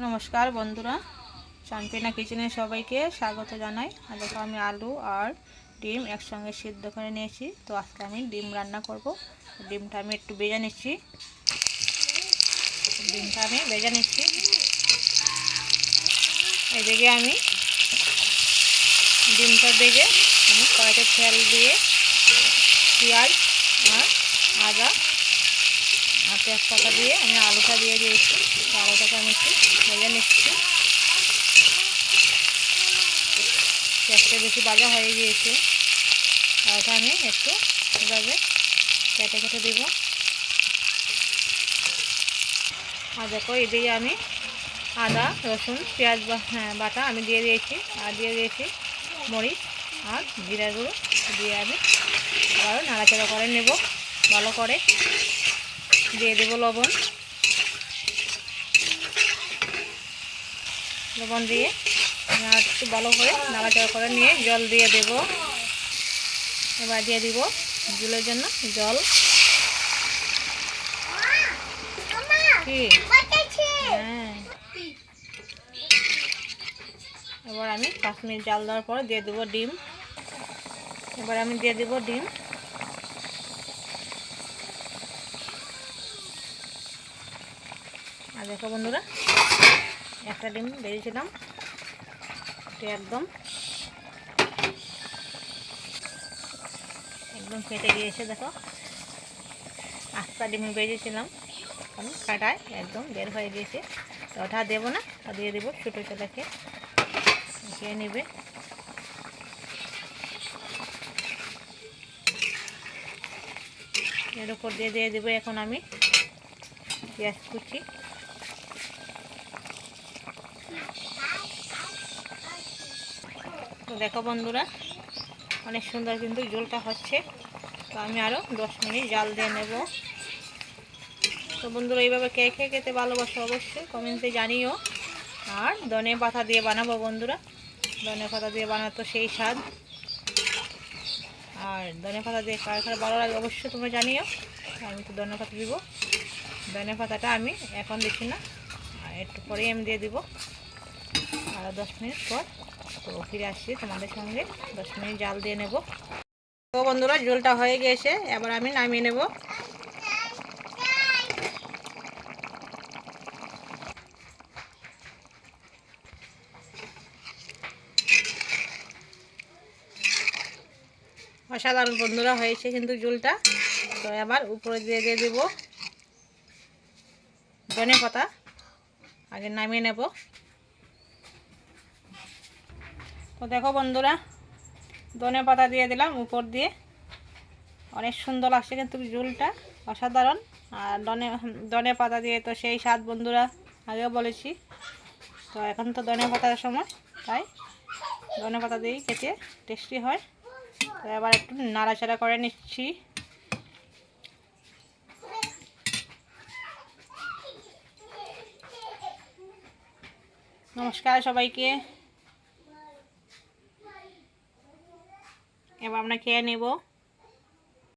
নমস্কার বন্ধুরা, চাম্পিনা কিচেনে সবাইকে স্বাগত জানাই। আর দেখো আমি আলু আর ডিম একসঙ্গে সিদ্ধ করে নিয়েছি। তো আজকে আমি ডিম রান্না করব। ডিমটা আমি একটু ভেজে নিচ্ছি। এদিকে আমি ডিমটা ভেজে আমি কড়াইতে তেল দিয়ে পেঁয়াজ আর আদা আর তেজপাতা দিয়ে আমি আলুটা দিয়ে দিয়েছি। তো আলুটাকে আমি একটু ভেজে নিচ্ছি। পেঁয়াজটা বেশি ভাজা হয়ে গিয়েছে। আলুটা আমি একটু এভাবে কেটে কেটে দেবো। আর দেখো এদিকে আমি আদা রসুন পেঁয়াজ বাটা আমি দিয়ে দিয়েছি। আর দিয়ে দিয়েছি মরিচ আর জিরা গুঁড়ো দিয়ে আমি আবারও নাড়াচাড়া করে নেব। ভালো করে দিয়ে দেবো লবণ দিয়ে একটু ভালো করে নাড়াচাড়া করে নিয়ে জল দিয়ে দেব। এবার দিয়ে দিব ঝোলের জন্য জল। হ্যাঁ, এবার আমি 5 মিনিট জাল দেওয়ার পর দিয়ে দেবো ডিম। এবার আমি দিয়ে দেবো ডিম। আর দেখো বন্ধুরা, একটা ডিম ভেজেছিলাম, একদম ফেটে গিয়েছে। দেখো আটটা ডিম ভেজেছিলাম, আমি কাটায় একদম বের হয়ে গিয়েছে। তো ওটা দেবো না, দিয়ে দেবো ছোটো ছেলেকে, খেয়ে নেবে। এর উপর দিয়ে দেবো এখন আমি পেঁয়াজ কুচি। তো দেখো বন্ধুরা, অনেক সুন্দর কিন্তু ঝোলটা হচ্ছে। তো আমি আরও 10 মিনিট জাল দিয়ে নেব। তো বন্ধুরা, এইভাবে কে কে খেতে ভালোবাসো অবশ্যই কমেন্টে জানিও। আর ধনে পাতা দিয়ে বানাবো বন্ধুরা, ধনে পাতা দিয়ে বানাতো সেই স্বাদ। আর ধনে পাতা দিয়ে কার কার ভালো লাগে অবশ্যই তোমরা জানিও। আমি তো ধনে পাতা দিব। ধনে পাতাটা আমি এখন দিচ্ছি না, একটু পরেই আমি দিয়ে দিব আরও 10 মিনিট পর। তো ফিরে আসছি তোমাদের সঙ্গে, 10 মিনিট জাল দিয়ে নেব। তো বন্ধুরা, ঝোলটা হয়ে গিয়েছে, এবার আমি নামিয়ে নেব। অসাধারণ বন্ধুরা হয়েছে কিন্তু ঝোলটা। তো এবার উপরে দিয়ে দেব ধনে পাতা, আগে নামিয়ে নেব। তো দেখো বন্ধুরা, ধনে পাতা দিয়ে দিলাম উপর দিয়ে, অনেক সুন্দর লাগছে কিন্তু ঝোলটা, অসাধারণ। আর ধনে পাতা দিয়ে তো সেই স্বাদ বন্ধুরা, আগেও বলেছি। তো এখন তো ধনে পাতার সময়, তাই ধনে পাতা দিয়েই খেতে টেস্টি হয়। তো এবার একটু নাড়াচাড়া করে নিচ্ছি। নমস্কার সবাইকে, এবার আমরা খেয়ে নেব।